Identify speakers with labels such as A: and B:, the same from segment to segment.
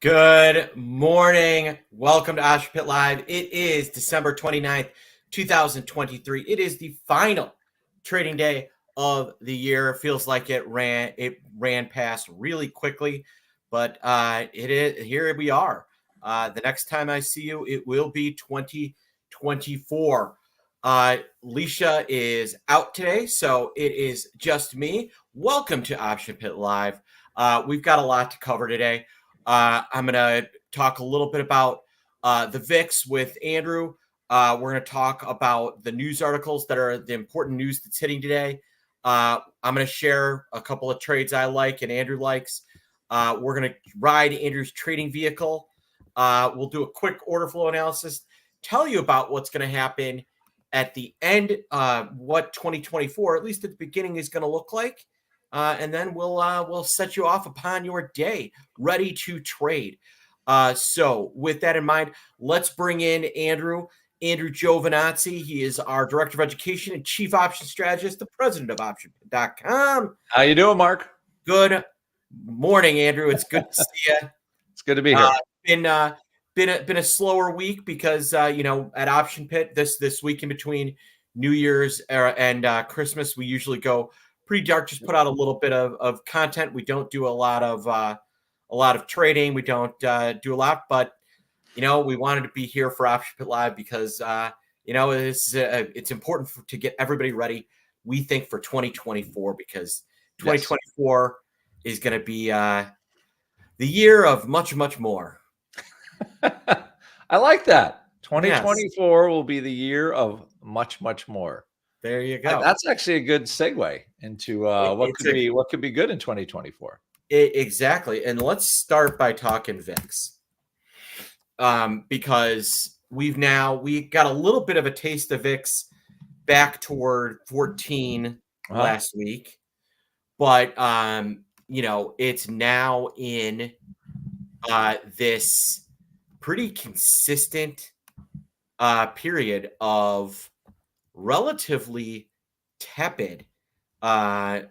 A: Good morning. Welcome to Osh Pit Live. It is December 29th, 2023. It is the final trading day of the year. It feels like it ran past really quickly, but it is here we are. The next time I see you, it will be 2024. Leisha is out today, so it is just me. Welcome to Option Pit Live. We've got a lot to cover today. I'm going to talk a little bit about the VIX with Andrew. We're going to talk about the news articles that are the important news that's hitting today. I'm going to share a couple of trades I like and Andrew likes. We're going to ride Andrew's trading vehicle. We'll do a quick order flow analysis, tell you about what's going to happen at the end, what 2024, at least at the beginning, is going to look like. And then we'll set you off upon your day, ready to trade. So with that in mind, let's bring in Andrew Giovinazzi. He is our Director of Education and Chief Option Strategist, the President of Option.com.
B: How you doing, Mark?
A: Good morning, Andrew. It's good to see you.
B: It's good to be here.
A: Been a slower week because at Option Pit this week in between New Year's and Christmas, we usually go pretty dark. Just put out a little bit of content. We don't do a lot of trading. We don't do a lot, but we wanted to be here for Option Pit Live because it's important to get everybody ready. We think for 2024 because 2024 is going to be the year of much more.
B: I like that. 2024 will be the year of much more.
A: There you go.
B: That's actually a good segue into what could be good in 2024.
A: Exactly. And let's start by talking VIX. Because we got a little bit of a taste of VIX back toward 14 last week. But it's now in this pretty consistent period of relatively tepid levels,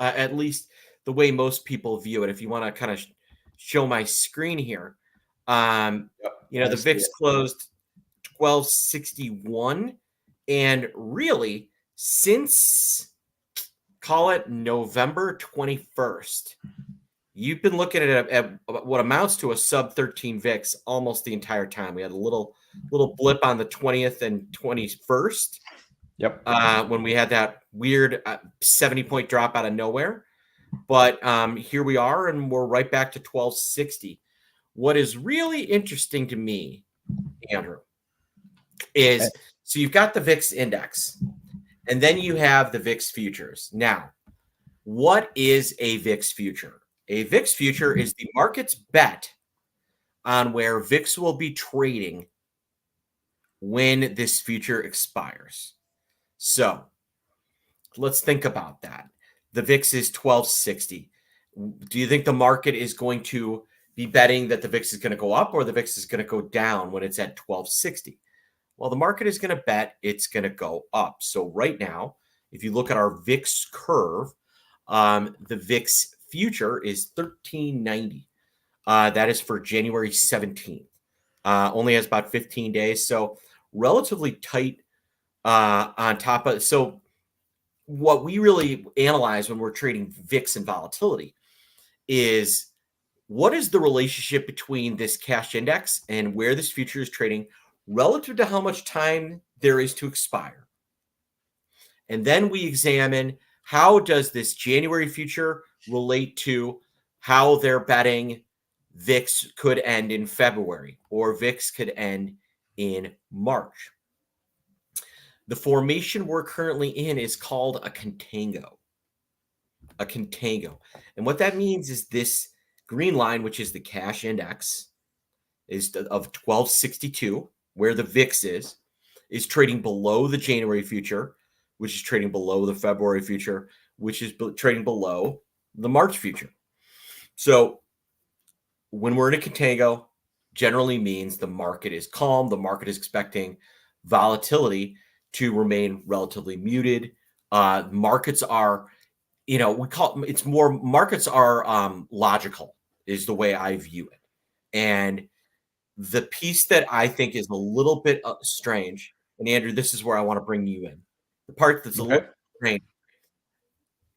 A: at least the way most people view it. If you want to kind of show my screen here, the VIX closed 1261, and really since, call it November 21st, you've been looking at what amounts to a sub 13 VIX almost the entire time. We had a little blip on the 20th and 21st.
B: Yep.
A: When we had that weird 70-point drop out of nowhere. But here we are, and we're right back to 1260. What is really interesting to me, Andrew, is so you've got the VIX index, and then you have the VIX futures. Now, what is a VIX future? A VIX future is the market's bet on where VIX will be trading when this future expires. So let's think about that. The VIX is 1260. Do you think the market is going to be betting that the VIX is going to go up or the VIX is going to go down when it's at 1260? Well, the market is going to bet it's going to go up. So right now, if you look at our VIX curve, the VIX future is 1390. That is for January 17th. Only has about 15 days. So relatively tight on top of. So what we really analyze when we're trading VIX and volatility is what is the relationship between this cash index and where this future is trading relative to how much time there is to expire. And then we examine how does this January future relate to how they're betting VIX could end in February or VIX could end in March. The formation we're currently in is called a contango. A contango. And what that means is this green line, which is the cash index, is of 1262, where the VIX is trading below the January future, which is trading below the February future, which is trading below the March future. So when we're in a contango, generally means the market is calm. The market is expecting volatility to remain relatively muted. Markets are, we call it's more markets are logical. is the way I view it. And the piece that I think is a little bit strange, and Andrew, this is where I want to bring you in. The part that's a little
B: Okay.
A: strange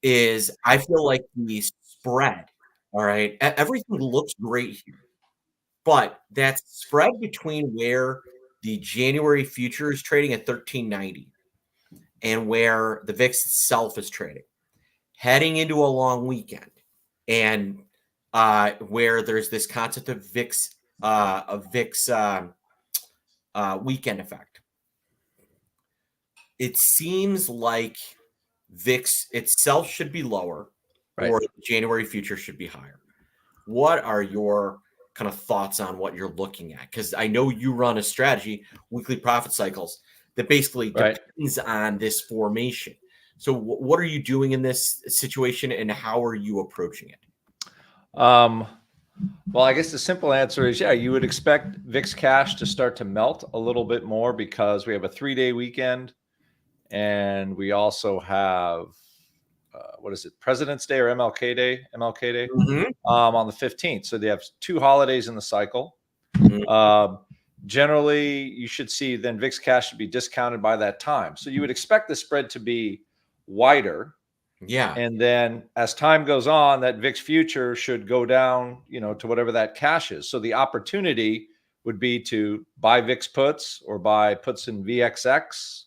A: is I feel like the spread, all right, everything looks great here, but that spread between where the January future is trading at 1390 and where the VIX itself is trading, heading into a long weekend, and where there's this concept of VIX weekend effect. It seems like VIX itself should be lower,
B: Right.
A: or January future should be higher. What are your kind of thoughts on what you're looking at? Because I know you run a strategy, weekly profit cycles, that basically
B: Right.
A: depends on this formation. So, what are you doing in this situation, and how are you approaching it?
B: Well, I guess the simple answer is, yeah, you would expect VIX cash to start to melt a little bit more because we have a 3-day weekend, and we also have what is it, President's Day or MLK Day? MLK Day on the 15th. So they have 2 holidays in the cycle. Generally, you should see then VIX cash should be discounted by that time. So you would expect the spread to be wider.
A: Yeah.
B: And then as time goes on, that VIX future should go down, to whatever that cash is. So the opportunity would be to buy VIX puts or buy puts in VXX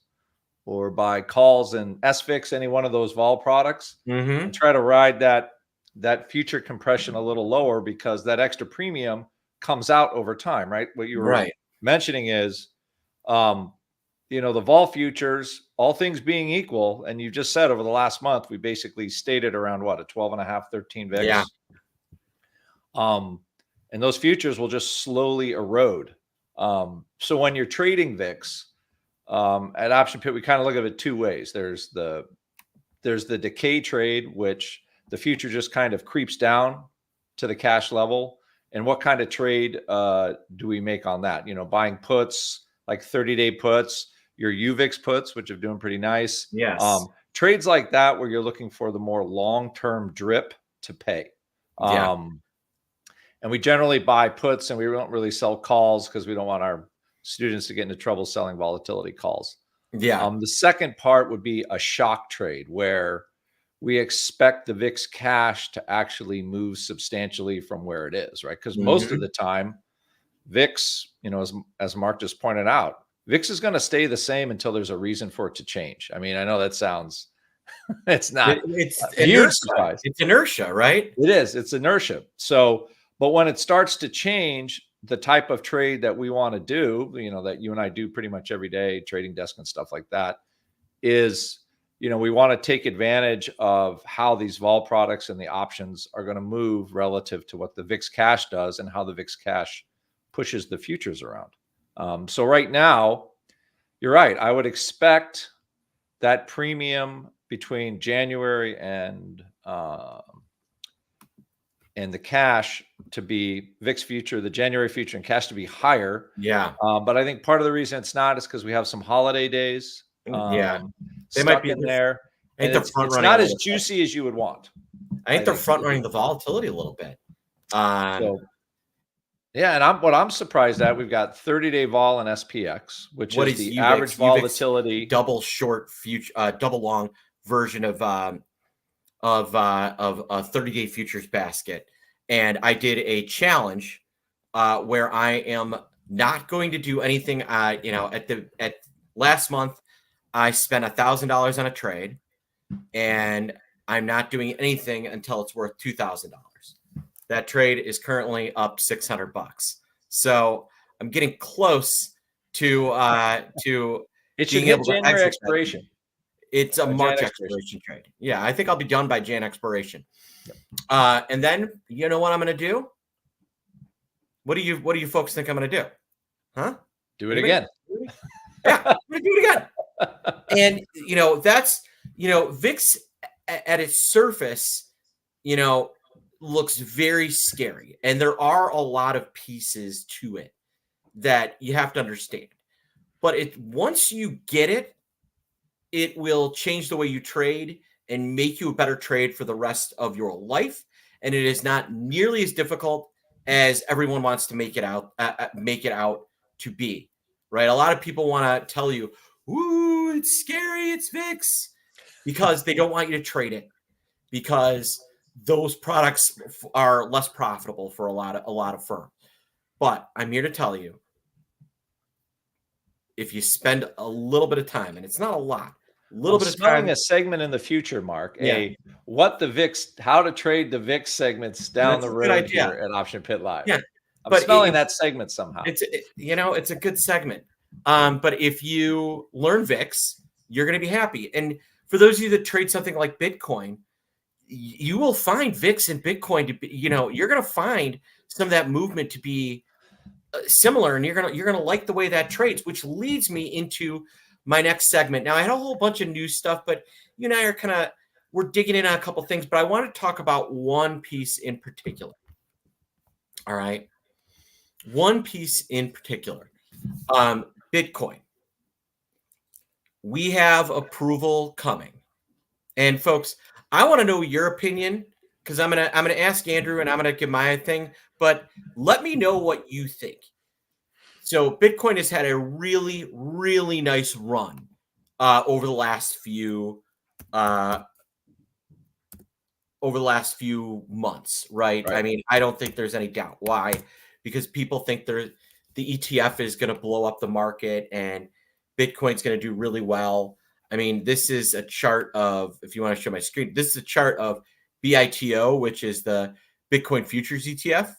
B: or buy calls in SVIX, any one of those vol products, and try to ride that future compression a little lower, because that extra premium comes out over time, right? What you were mentioning is, the vol futures, all things being equal, and you just said over the last month, we basically stayed at around what, a 12.5, 13 VIX.
A: Yeah.
B: And those futures will just slowly erode. So when you're trading VIX at Option Pit, we kind of look at it 2 ways. There's the decay trade, which the future just kind of creeps down to the cash level. And what kind of trade do we make on that? Buying puts, like 30-day puts, your UVIX puts, which are doing pretty nice.
A: Yes.
B: Trades like that where you're looking for the more long-term drip to pay. And we generally buy puts, and we don't really sell calls because we don't want our students to get into trouble selling volatility calls. The second part would be a shock trade, where we expect the VIX cash to actually move substantially from where it is, right? Because most of the time, VIX, as Mark just pointed out, VIX is going to stay the same until there's a reason for it to change. I mean, I know that sounds, it's not
A: it's
B: a huge surprise.
A: It's inertia, right?
B: It is. It's inertia. So, but when it starts to change, the type of trade that we want to do, that you and I do pretty much every day, trading desk and stuff like that, is, we want to take advantage of how these vol products and the options are going to move relative to what the VIX cash does and how the VIX cash pushes the futures around. So right now, you're right. I would expect that premium between January and the cash to be VIX future, the January future and cash to be higher.
A: Yeah.
B: But I think part of the reason it's not is because we have some holiday days. They
A: might be
B: in there. And
A: it's
B: not as juicy as you would want.
A: I think they're front running the volatility a little bit.
B: Yeah, and what I'm surprised at, we've got 30-day vol and SPX, which is the UVIX, average volatility,
A: double short future, double long version of a 30-day futures basket. And I did a challenge where I am not going to do anything. At last month, I spent $1,000 on a trade, and I'm not doing anything until it's worth $2,000. That trade is currently up $600. So I'm getting close to
B: it should hit January expiration.
A: It's a March expiration trade. Yeah, I think I'll be done by Jan expiration. Yep. And then you know what I'm going to do? What do you folks think I'm going to do? Huh?
B: Do it again.
A: Yeah, I'm going to do it again. And that's VIX at its surface, looks very scary, and there are a lot of pieces to it that you have to understand. But once you get it, it will change the way you trade and make you a better trade for the rest of your life. and it is not nearly as difficult as everyone wants to make it out to be. Right? A lot of people want to tell you, "Ooh, it's scary, it's VIX," because they don't want you to trade it, because those products are less profitable for a lot of firms. But I'm here to tell you, if you spend a little bit of time, and it's not a lot, a little
B: I'm
A: bit of
B: smelling
A: time,
B: a segment in the future, Mark.
A: yeah,
B: How to trade the VIX segments down
A: that's
B: the
A: a good
B: road
A: idea.
B: here at Option Pit Live.
A: Yeah,
B: I'm
A: but
B: smelling that segment somehow.
A: it's a good segment. But if you learn VIX, you're going to be happy. And for those of you that trade something like Bitcoin, you will find VIX and Bitcoin to be, you're going to find some of that movement to be similar, and you're gonna like the way that trades, which leads me into my next segment. Now, I had a whole bunch of new stuff, but you and I are we're digging in on a couple things, but I want to talk about one piece in particular. All right, one piece in particular, Bitcoin. We have approval coming, and folks, I want to know your opinion, because I'm gonna ask Andrew and I'm gonna give my thing, but let me know what you think. So Bitcoin has had a really, really nice run over the last few uh, months, right? I
B: Right.
A: mean, I don't think there's any doubt. Why? Because people think the ETF is going to blow up the market and Bitcoin's going to do really well. I mean, this is a chart of, if you want to show my screen, this is a chart of BITO, which is the Bitcoin futures ETF.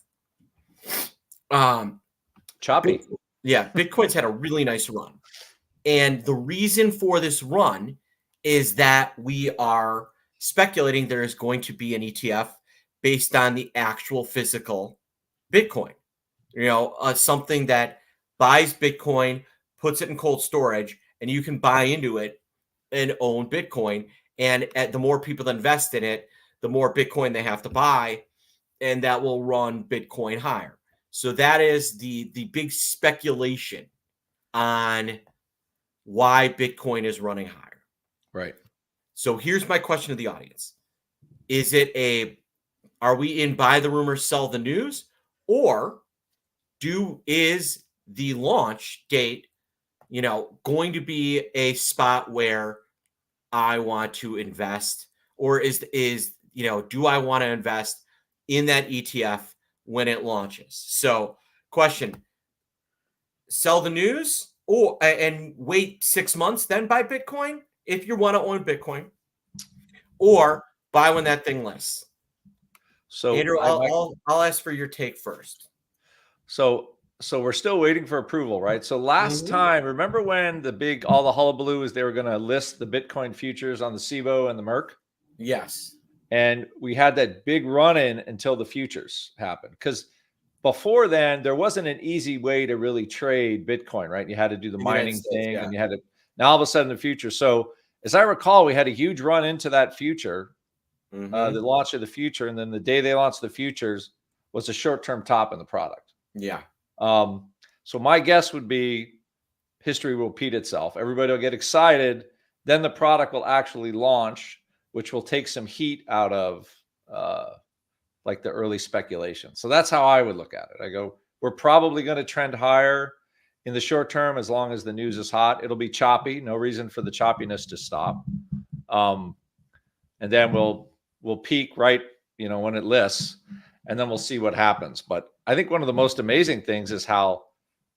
B: Choppy.
A: Yeah, Bitcoin's had a really nice run. And the reason for this run is that we are speculating there is going to be an ETF based on the actual physical Bitcoin. Something that buys Bitcoin, puts it in cold storage, and you can buy into it and own Bitcoin. And the more people that invest in it, the more Bitcoin they have to buy, and that will run Bitcoin higher. So that is the big speculation on why Bitcoin is running higher.
B: Right.
A: So here's my question to the audience. Are we in buy the rumor, sell the news? Or is the launch date, going to be a spot where I want to invest? Or do I want to invest in that ETF when it launches? So question, sell the news and wait 6 months, then buy Bitcoin if you want to own Bitcoin, or buy when that thing lists.
B: So
A: Andrew, I'll ask for your take first.
B: So we're still waiting for approval, right? So last time, remember when all the hullabaloo is they were going to list the Bitcoin futures on the SIBO and the Merc?
A: Yes.
B: And we had that big run-in until the futures happened. Because before then, there wasn't an easy way to really trade Bitcoin, right? You had to do the mining thing,
A: yeah.
B: and you had to. Now all of a sudden, the future. So as I recall, we had a huge run into that future, the launch of the future, and then the day they launched the futures was a short-term top in the product.
A: Yeah.
B: So my guess would be history will repeat itself. Everybody will get excited. Then the product will actually launch, which will take some heat out of like the early speculation. So that's how I would look at it. I go, we're probably going to trend higher in the short term as long as the news is hot. It'll be choppy. No reason for the choppiness to stop. And then we'll peak right, when it lists, and then we'll see what happens. But I think one of the most amazing things is how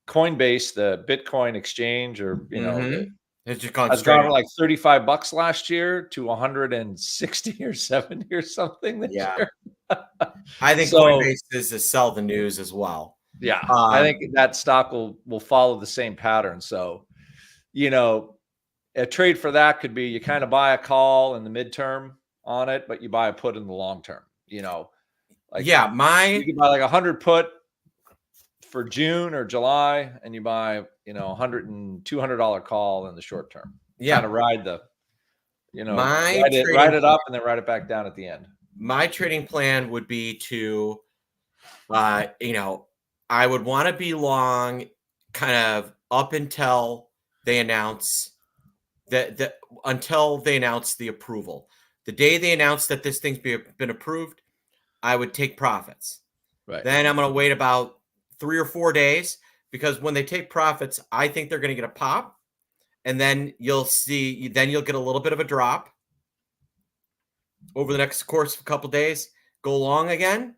B: Coinbase, the Bitcoin exchange, or
A: it's just
B: has gone from like $35 last year to 160 or 70 or something this year.
A: I think Coinbase is to sell the news as well.
B: Yeah, I think that stock will follow the same pattern. So, a trade for that could be you kind of buy a call in the midterm on it, but you buy a put in the long term. You could buy like 100 put for June or July, and you buy, $100 and $200 call in the short term. Yeah. Kind of ride ride it up and then ride it back down at the end.
A: My trading plan would be to, I would want to be long kind of up until they announce until they announce the approval. The day they announce that this thing's been approved, I would take profits.
B: Right.
A: Then I'm going to wait about 3 or 4 days, because when they take profits, I think they're going to get a pop, and then you'll get a little bit of a drop over the next course of a couple days, go long again.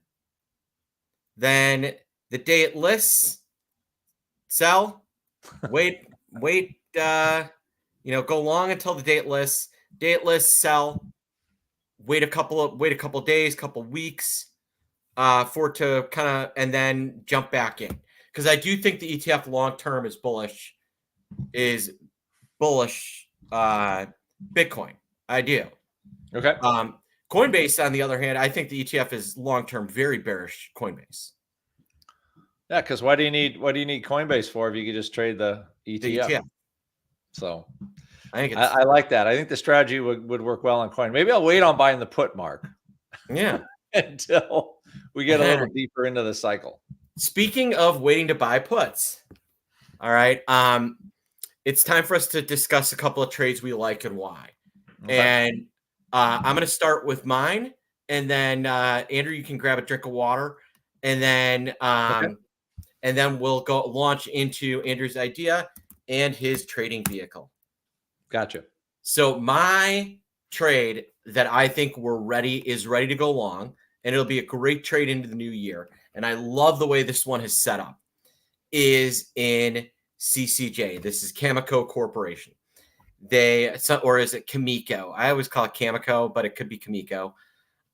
A: Then the day it lists, sell, wait, go long until the day it lists. Day it lists, sell. Wait a couple days, couple weeks, for it to kind of, and then jump back in, because I do think the ETF long term is bullish. Bitcoin. I do.
B: Okay.
A: Coinbase, on the other hand, I think the ETF is long term very bearish. Coinbase.
B: Yeah, because what do you need Coinbase for if you could just trade the ETF?
A: The ETF.
B: So
A: I think
B: I like that. I think the strategy would work well on coin. Maybe I'll wait on buying the put, Mark.
A: Yeah.
B: Until we get a little deeper into the cycle.
A: Speaking of waiting to buy puts, all right. It's time for us to discuss a couple of trades we like and why. Okay. And I'm going to start with mine, and then Andrew, you can grab a drink of water, and then and then we'll go launch into Andrew's idea and his trading vehicle.
B: Gotcha.
A: So my trade that I think is ready to go long, and it'll be a great trade into the new year, and I love the way this one is set up, is in CCJ. This is Cameco Corporation. Or is it Cameco? I always call it Cameco, but it could be Cameco.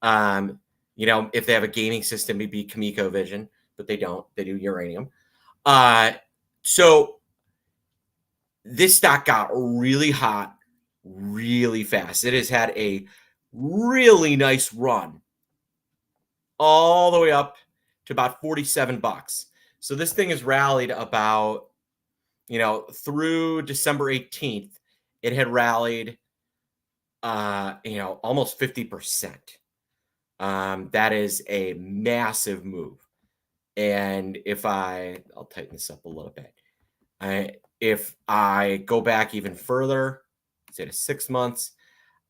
A: If they have a gaming system, it'd be Cameco Vision, but they don't. They do uranium. So this stock got really hot really fast. It has had a really nice run all the way up to about $47. So this thing has rallied about, through December 18th, it had rallied, almost 50%. That is a massive move. And I'll tighten this up a little bit. If I go back even further, say to 6 months,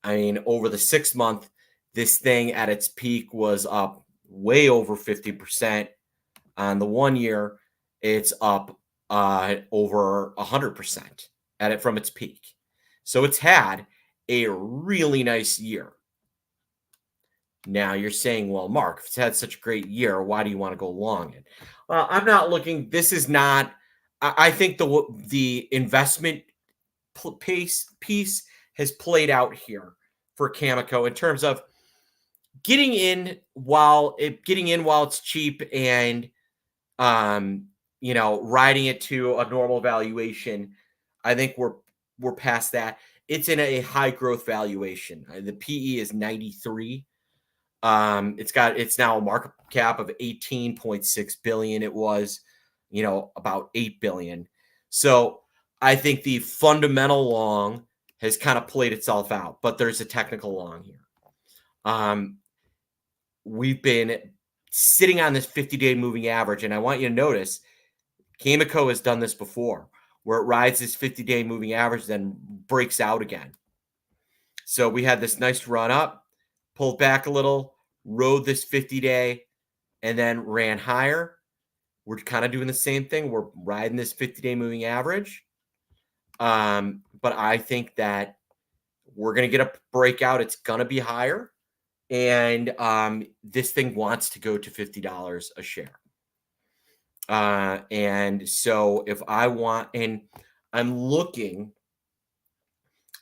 A: over the 6 month, this thing at its peak was up way over 50%. On the 1 year, it's up over 100% from its peak. So it's had a really nice year. Now you're saying, well, Mark, if it's had such a great year, why do you want to go long it? Well, I'm not looking. This is not. I think the investment piece has played out here for Cameco in terms of getting in while it's cheap, and riding it to a normal valuation. I think we're past that. It's in a high growth valuation. The PE is 93. It's now a market cap of 18.6 billion. It was, about 8 billion. So I think the fundamental long has kind of played itself out, but there's a technical long here. We've been sitting on this 50-day moving average, and I want you to notice Cameco has done this before, where it rides this 50-day moving average, then breaks out again. So we had this nice run up, pulled back a little, rode this 50-day, and then ran higher. We're kind of doing the same thing. We're riding this 50-day moving average. But I think that we're going to get a breakout. It's going to be higher. And this thing wants to go to $50 a share. And so if I want, and I'm looking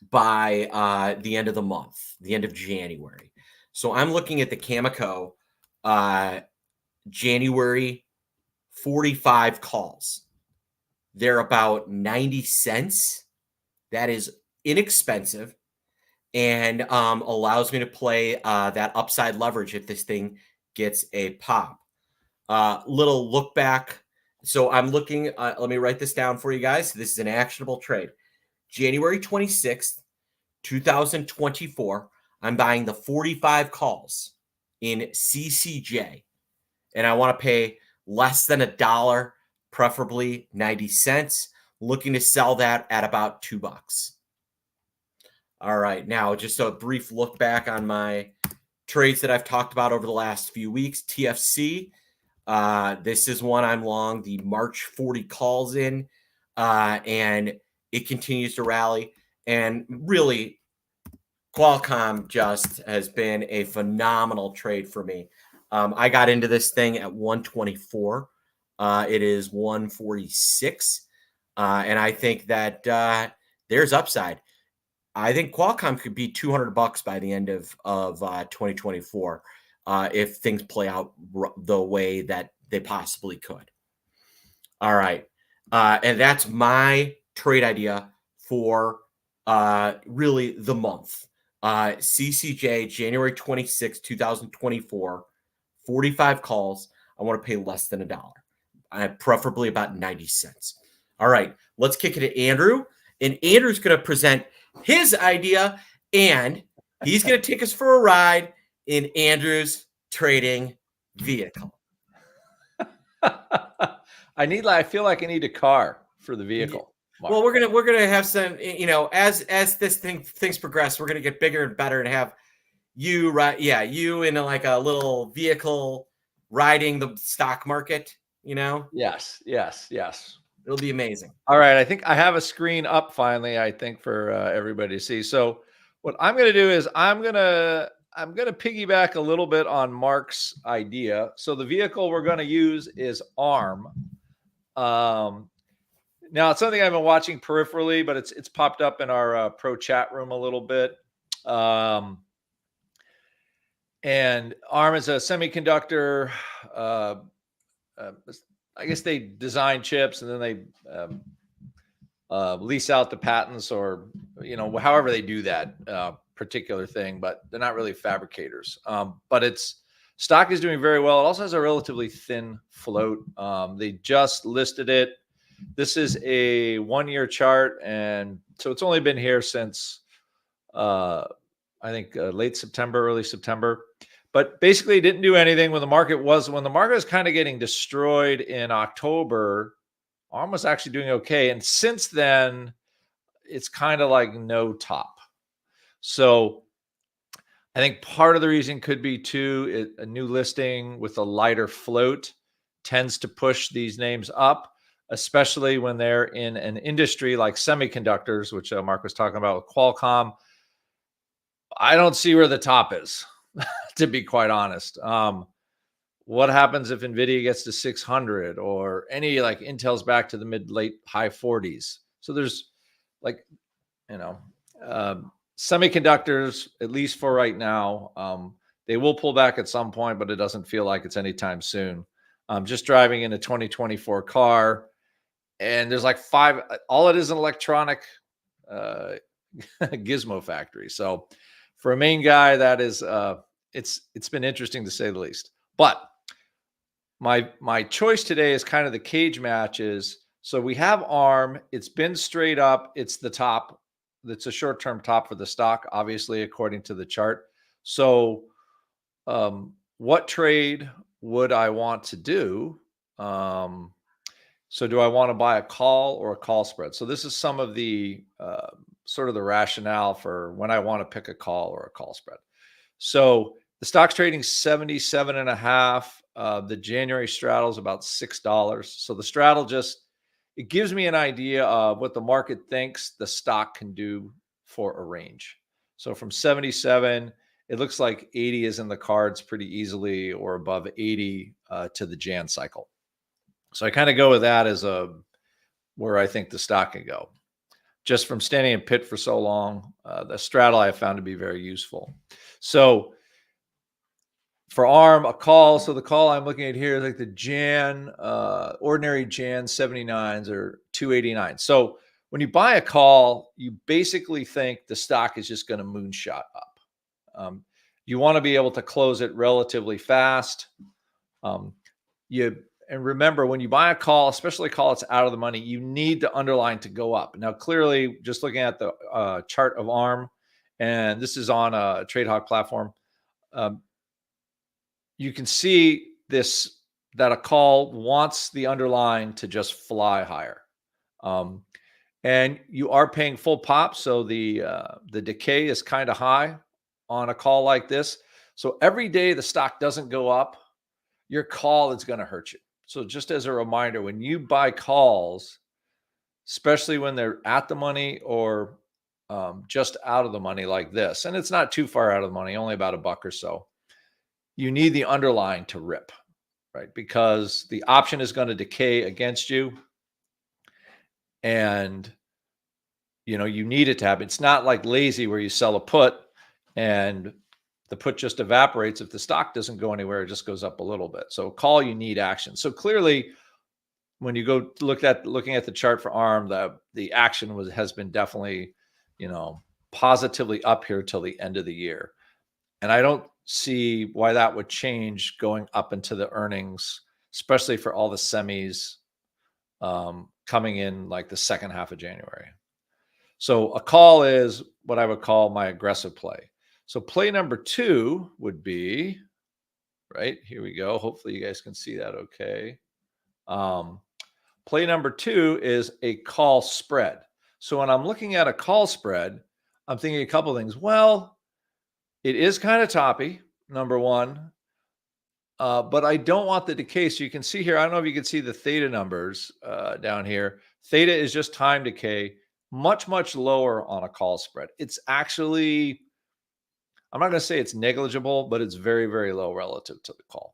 A: by the end of the month, the end of January. So I'm looking at the Cameco January 45 calls. They're about 90 cents. That is inexpensive, and allows me to play that upside leverage if this thing gets a pop. Little look back. So I'm looking, let me write this down for you guys. This is an actionable trade. January 26th, 2024, I'm buying the 45 calls in CCJ, and I want to pay less than $1, preferably 90 cents. Looking to sell that at about $2. All right, now just a brief look back on my trades that I've talked about over the last few weeks. TFC, this is one I'm long. The March 40 calls in, and it continues to rally. And really, Qualcomm just has been a phenomenal trade for me. I got into this thing at 124. It is 146. And I think that there's upside. I think Qualcomm could be $200 by the end of 2024 if things play out the way that they possibly could. All right. And that's my trade idea for really the month. CCJ, January 26, 2024, 45 calls. I want to pay less than $1. Preferably about 90 cents. All right. Let's kick it to Andrew. And Andrew's going to present his idea, and he's going to take us for a ride in Andrew's trading vehicle.
B: I feel like I need a car for the vehicle.
A: Mark. Well, we're gonna have some, as things progress, we're gonna get bigger and better and have you you in like a little vehicle riding the stock market.
B: Yes.
A: It'll be amazing.
B: All right, I think I have a screen up finally. I think for everybody to see. So what I'm going to do is I'm going to piggyback a little bit on Mark's idea. So the vehicle we're going to use is ARM. Now it's something I've been watching peripherally, but it's popped up in our pro chat room a little bit. And ARM is a semiconductor. I guess they design chips and then they lease out the patents, or however they do that particular thing. But they're not really fabricators. But its stock is doing very well. It also has a relatively thin float. They just listed it. This is a 1-year chart, and so it's only been here since I think late September, early September. But basically, it didn't do anything when the market was kind of getting destroyed in October. ARM was actually doing okay, and since then, it's kind of like no top. So I think part of the reason could be too a new listing with a lighter float tends to push these names up, especially when they're in an industry like semiconductors, which Mark was talking about with Qualcomm. I don't see where the top is, to be quite honest. What happens if NVIDIA gets to 600 or any like Intel's back to the late high 40s? So there's semiconductors, at least for right now, they will pull back at some point, but it doesn't feel like it's anytime soon. Just driving in a 2024 car, and there's like all it is an electronic gizmo factory. So for a main guy, that is it's been interesting to say the least. But my choice today is kind of the cage matches. So we have ARM. It's been straight up. It's the top. That's a short-term top for the stock, obviously, according to the chart. So what trade would I want to do? So do I want to buy a call or a call spread? So this is some of the sort of the rationale for when I want to pick a call or a call spread. So the stock's trading 77.5. The January straddle is about $6. So the straddle it gives me an idea of what the market thinks the stock can do for a range. So from 77, it looks like 80 is in the cards pretty easily, or above 80 to the Jan cycle. So I kind of go with that as where I think the stock can go. Just from standing in pit for so long, the straddle I have found to be very useful. So for ARM, a call. So the call I'm looking at here is like the Jan, ordinary Jan 79s or 289. So when you buy a call, you basically think the stock is just going to moonshot up. You want to be able to close it relatively fast. And remember, when you buy a call, especially a call that's out of the money, you need the underlying to go up. Now, clearly, just looking at the chart of ARM, and this is on a TradeHawk platform, you can see that a call wants the underlying to just fly higher. And you are paying full pop, so the decay is kind of high on a call like this. So every day the stock doesn't go up, your call is going to hurt you. So just as a reminder, when you buy calls, especially when they're at the money or just out of the money like this, and it's not too far out of the money, only about $1 or so, you need the underlying to rip, right? Because the option is going to decay against you, and you need it to happen. It's not like lazy where you sell a put and the put just evaporates. If the stock doesn't go anywhere, it just goes up a little bit. So call, you need action. So clearly, when you go looking at the chart for ARM, the action has been definitely, positively up here till the end of the year. And I don't see why that would change going up into the earnings, especially for all the semis coming in like the second half of January. So a call is what I would call my aggressive play. So play number 2 would be, right, here we go. Hopefully you guys can see that okay. Play number 2 is a call spread. So when I'm looking at a call spread, I'm thinking a couple of things. Well, it is kind of toppy, number one, but I don't want the decay. So you can see here, I don't know if you can see the theta numbers down here. Theta is just time decay, much, much lower on a call spread. It's actually, I'm not going to say it's negligible, but it's very, very low relative to the call.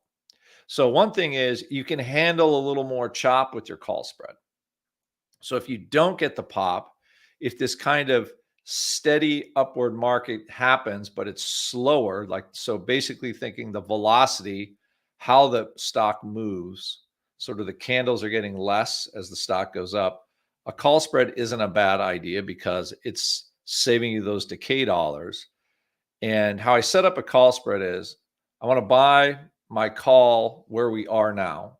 B: So one thing is you can handle a little more chop with your call spread. So if you don't get the pop, if this kind of steady upward market happens, but it's slower, like, so basically thinking the velocity, how the stock moves, sort of the candles are getting less as the stock goes up. A call spread isn't a bad idea because it's saving you those decay dollars. And how I set up a call spread is I want to buy my call where we are now,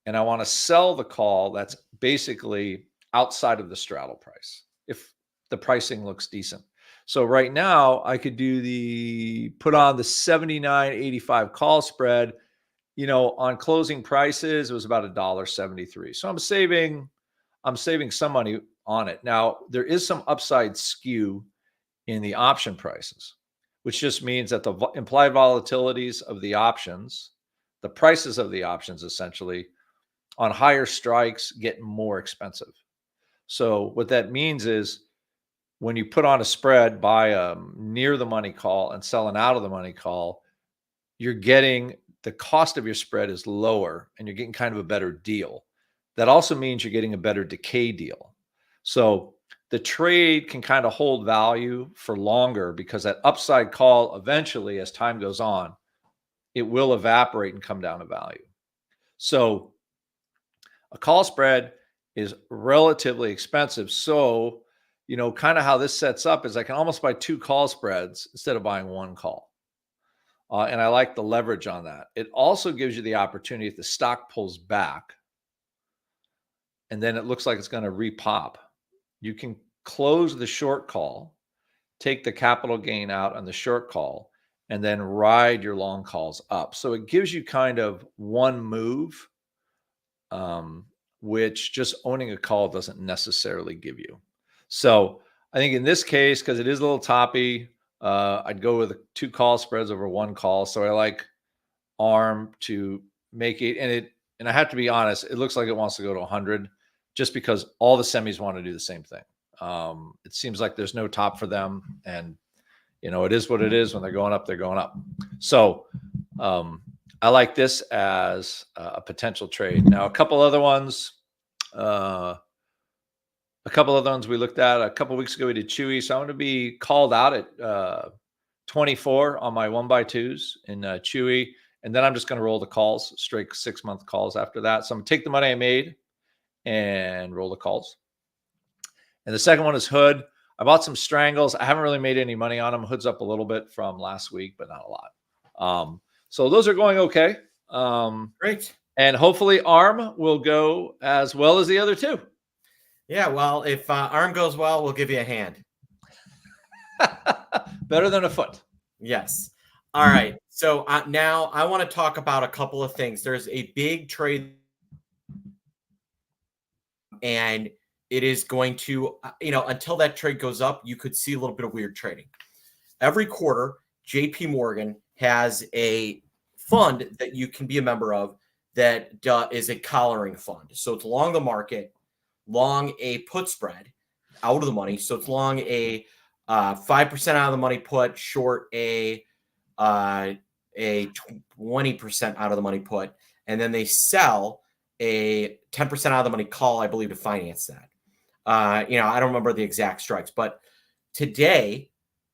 B: and I want to sell the call that's basically outside of the straddle price if the pricing looks decent. So right now I could put on the 79.85 call spread. On closing prices, it was about $1.73. So I'm saving some money on it. Now there is some upside skew in the option prices, which just means that the implied volatilities of the options, the prices of the options essentially on higher strikes get more expensive. So what that means is when you put on a spread, buy a near the money call and sell an out of the money call, you're getting the cost of your spread is lower and you're getting kind of a better deal. That also means you're getting a better decay deal. So the trade can kind of hold value for longer because that upside call eventually, as time goes on, it will evaporate and come down to value. So a call spread is relatively expensive. So, kind of how this sets up is I can almost buy 2 call spreads instead of buying 1 call. And I like the leverage on that. It also gives you the opportunity if the stock pulls back and then it looks like it's going to repop, you can close the short call, take the capital gain out on the short call, and then ride your long calls up. So it gives you kind of one move, which just owning a call doesn't necessarily give you. So I think in this case, because it is a little toppy, I'd go with 2 call spreads over 1 call. So I like ARM to make it, and I have to be honest, it looks like it wants to go to 100 just because all the semis want to do the same thing. It seems like there's no top for them, and it is what it is. When they're going up, they're going up. So I like this as a potential trade. Now, a couple other ones we looked at a couple weeks ago. We did Chewy, so I'm going to be called out at 24 on my 1x2s in Chewy, and then I'm just going to roll the calls, straight 6-month calls after that. So I'm going to take the money I made and roll the calls. And the second one is Hood. I bought some strangles. I haven't really made any money on them. Hood's up a little bit from last week, but not a lot. So those are going okay.
A: Great.
B: And hopefully ARM will go as well as the other 2.
A: Yeah, well, if ARM goes well, we'll give you a hand.
B: Better than a foot.
A: Yes. All right. So now I want to talk about a couple of things. There's a big trade, and it is going to, until that trade goes up, you could see a little bit of weird trading. Every quarter, JP Morgan has a fund that you can be a member of that is a collaring fund. So it's long the market, long a put spread out of the money. So it's long a 5% out of the money put, short a 20% out of the money put, and then they sell a 10% out of the money call, I believe, to finance that. I don't remember the exact strikes, but today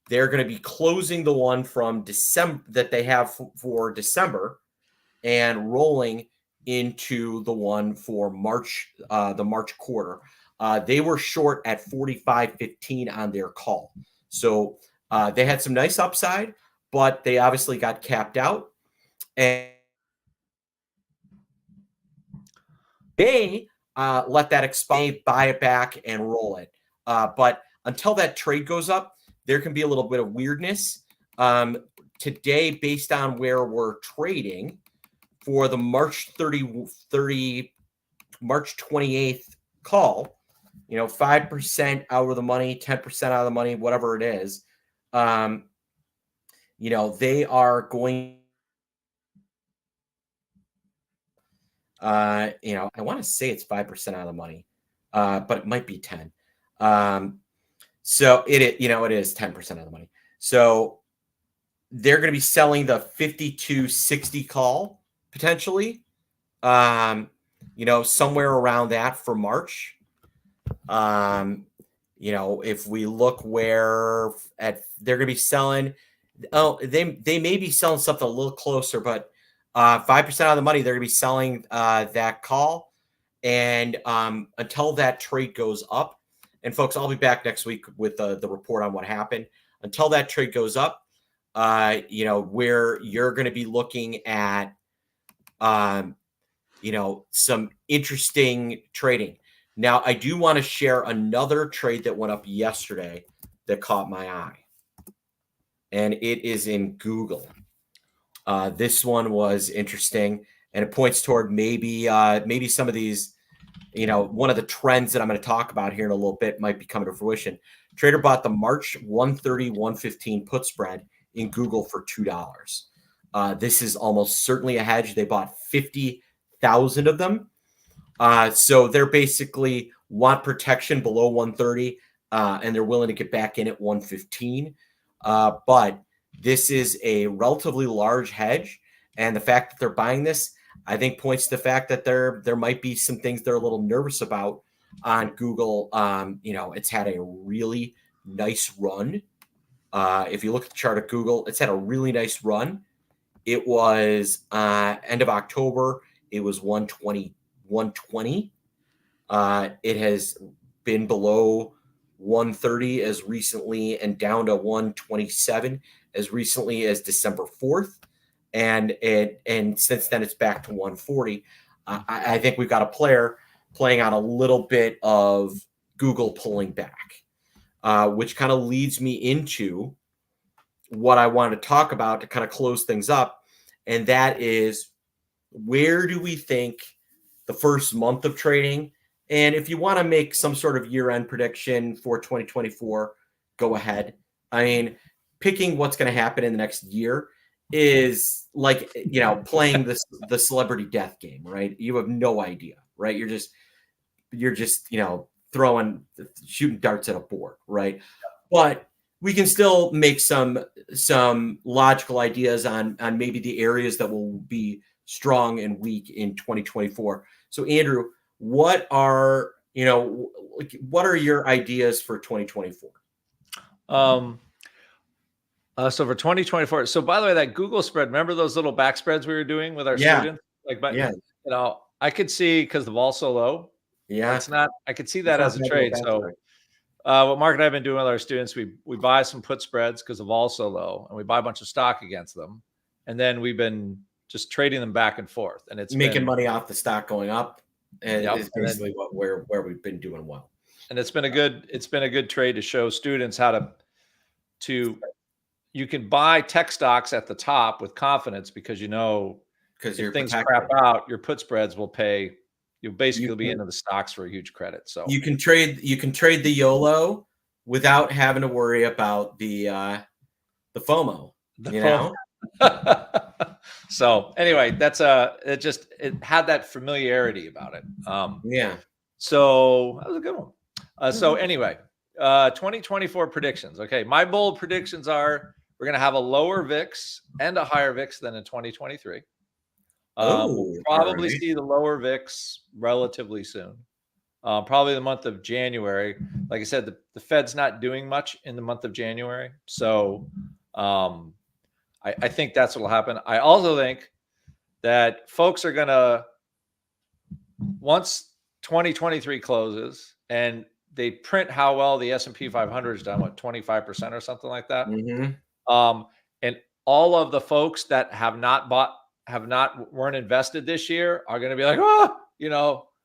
A: they're going to be closing the one from December that they have for December and rolling into the one for March, the March quarter. They were short at 45.15 on their call. So they had some nice upside, but they obviously got capped out. And they let that expire, buy it back, and roll it. But until that trade goes up, there can be a little bit of weirdness. Today, based on where we're trading for the March 28th call, 5% out of the money, 10% out of the money, whatever it is, they are going. I want to say it's 5% out of the money, but it might be 10. So it is 10% of the money. So they're going to be selling the 52.60 call potentially, somewhere around that for March. If we look where they're going to be selling, they may be selling something a little closer, but 5% of the money, they're going to be selling that call. And until that trade goes up, and folks, I'll be back next week with the report on what happened. Until that trade goes up, where you're going to be looking at, some interesting trading. Now, I do want to share another trade that went up yesterday that caught my eye, and it is in Google. This one was interesting, and it points toward maybe some of these, one of the trends that I'm going to talk about here in a little bit might be coming to fruition. Trader bought the March 130-115 put spread in Google for $2. This is almost certainly a hedge. They bought 50,000 of them. So they're basically want protection below 130, and they're willing to get back in at 115. But this is a relatively large hedge, and the fact that they're buying this, I think, points to the fact that there might be some things they're a little nervous about on Google. It's had a really nice run. If you look at the chart of Google, it's had a really nice run. It was end of October. It was 120. It has been below 130 as recently and down to 127 as recently as December 4th. And since then it's back to 140. I think we've got a player playing on a little bit of Google pulling back, which kind of leads me into what I want to talk about to kind of close things up. And that is, where do we think the first month of trading? And if you want to make some sort of year-end prediction for 2024, go ahead. I mean, picking what's going to happen in the next year is like, playing the celebrity death game, right? You have no idea, right? You're just, shooting darts at a board, right? But we can still make some logical ideas on maybe the areas that will be strong and weak in 2024. So Andrew, what are your ideas for 2024?
B: So for 2024, so by the way, that Google spread, remember those little back spreads we were doing with our students? I could see, because the vol's so low.
A: Yeah.
B: I could see that as a trade. So what Mark and I have been doing with our students, we buy some put spreads because the vol's so low, and we buy a bunch of stock against them. And then we've been just trading them back and forth. And it's
A: making money off the stock going up. And is basically where we've been doing well.
B: And it's been a good trade to show students how to you can buy tech stocks at the top with confidence, because if things crap out, your put spreads will pay. You'll basically be into the stocks for a huge credit. So
A: you can trade the YOLO without having to worry about the FOMO.
B: So anyway, that's it had that familiarity about it.
A: Yeah.
B: So that was a good one. So
A: Mhm.
B: anyway, 2024 predictions. Okay, my bold predictions are we're going to have a lower VIX and a higher VIX than in 2023. We'll
A: Oh, all
B: probably
A: right.
B: see the lower VIX relatively soon. Probably the month of January. Like I said, the Fed's not doing much in the month of January. So I think that's what will happen. I also think that folks are going to, once 2023 closes and they print how well the S&P 500 is done, what, 25% or something like that.
A: Mm-hmm.
B: And all of the folks that weren't invested this year are going to be like, oh,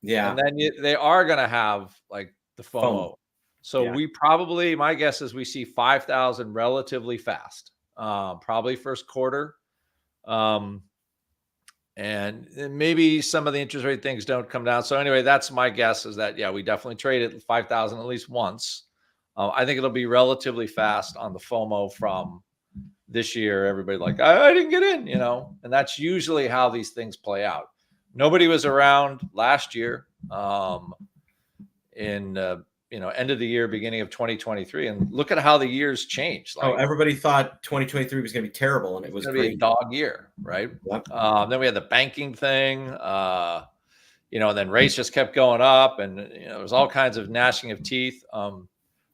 A: Yeah.
B: and then they are going to have like the
A: FOMO.
B: FOMO. So
A: Yeah.
B: my guess is we see 5,000 relatively fast, probably first quarter. And maybe some of the interest rate things don't come down. So anyway, that's my guess is that, yeah, we definitely trade at 5,000 at least once. I think it'll be relatively fast on the FOMO from this year. Everybody like, I didn't get in, and that's usually how these things play out. Nobody was around last year in end of the year, beginning of 2023, and look at how the years changed.
A: Oh,
B: Like,
A: everybody thought 2023 was going to be terrible, and it was
B: going to be a
A: great.
B: dog year, right?
A: Yep.
B: Then we had the banking thing, and then rates just kept going up, and there was all kinds of gnashing of teeth.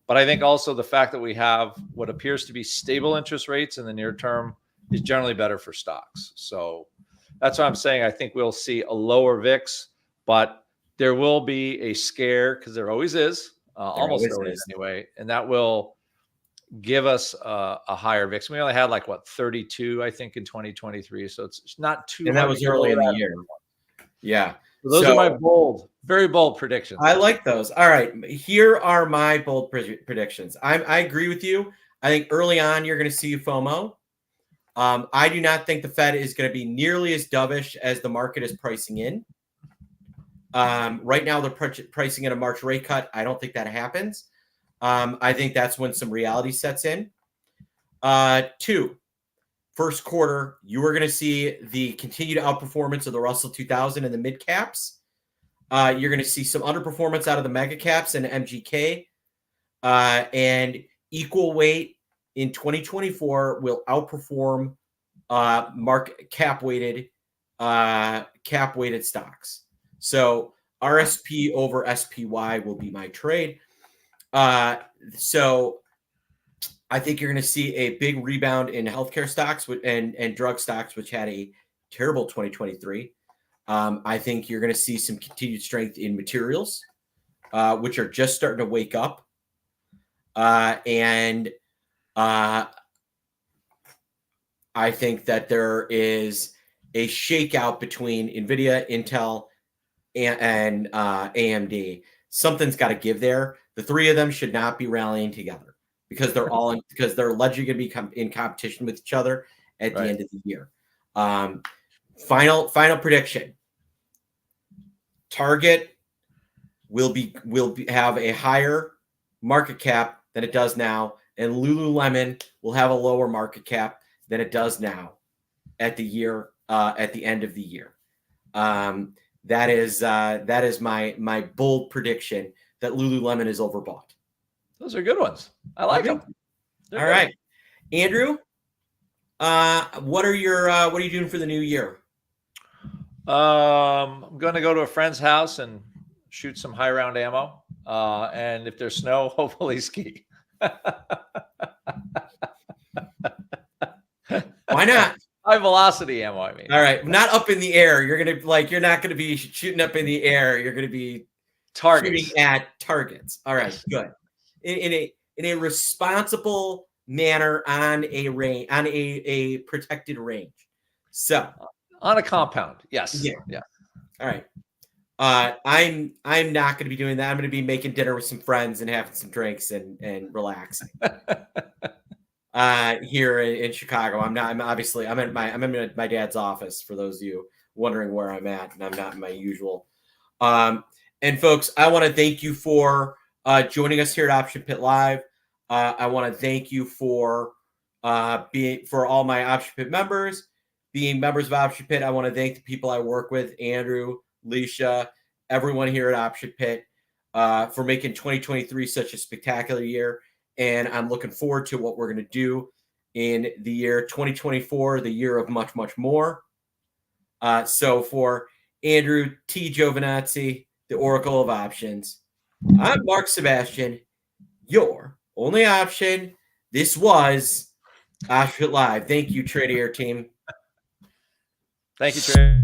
B: But I think also the fact that we have what appears to be stable interest rates in the near term is generally better for stocks. So that's why I'm saying I think we'll see a lower VIX, but there will be a scare, because there always is,
A: There
B: almost
A: always
B: always
A: is.
B: anyway, and that will give us a higher VIX. We only had like 32, I think, in 2023, so it's not too
A: And that
B: hard to
A: was
B: get
A: early
B: over
A: in the
B: that.
A: year. Yeah.
B: So those are my
A: So
B: very bold predictions.
A: I like those. All right. Here are my bold predictions. I agree with you. I think early on, you're going to see FOMO. I do not think the Fed is going to be nearly as dovish as the market is pricing in. Right now, they're pricing in a March rate cut. I don't think that happens. I think that's when some reality sets in. Two, first quarter, you are going to see the continued outperformance of the Russell 2000 and the mid caps. You're going to see some underperformance out of the mega caps and MGK. And equal weight in 2024 will outperform market cap weighted stocks. So RSP over SPY will be my trade. So I think you're going to see a big rebound in healthcare stocks and drug stocks, which had a terrible 2023. I think you're going to see some continued strength in materials, which are just starting to wake up. And I think that there is a shakeout between NVIDIA, Intel, and AMD. Something's got to give there. The three of them should not be rallying together because they're allegedly going to be in competition with each other at the end of the year. Final prediction. Target will have a higher market cap than it does now, and Lululemon will have a lower market cap than it does now at the end of the year. That is my bold prediction that Lululemon is overbought.
B: Those are good ones. I like them.
A: All right, Andrew. What are you doing for the new year?
B: I'm going to go to a friend's house and shoot some high round ammo. And if there's snow, hopefully ski.
A: Why not?
B: High velocity ammo, I mean.
A: All right, not up in the air. You're not gonna be shooting up in the air. You're gonna be shooting at targets. All right, good. In a responsible manner on a range, on a protected range. So
B: on a compound, yes. Yeah.
A: All right. I'm not going to be doing that. I'm going to be making dinner with some friends and having some drinks and relaxing. Here in Chicago, I'm at my dad's office. For those of you wondering where I'm at, and I'm not in my usual. And folks, I want to thank you for joining us here at Option Pit Live. I want to thank you for Being for all my Option Pit members, being members of Option Pit, I want to thank the people I work with, Andrew, Leisha, everyone here at Option Pit, for making 2023 such a spectacular year. And I'm looking forward to what we're going to do in the year 2024, the year of much, much more. So for Andrew T. Giovinazzi, the Oracle of Options, I'm Mark Sebastian, your only option. This was Option Live. Thank you, Tradier team.
B: Thank you, Trey.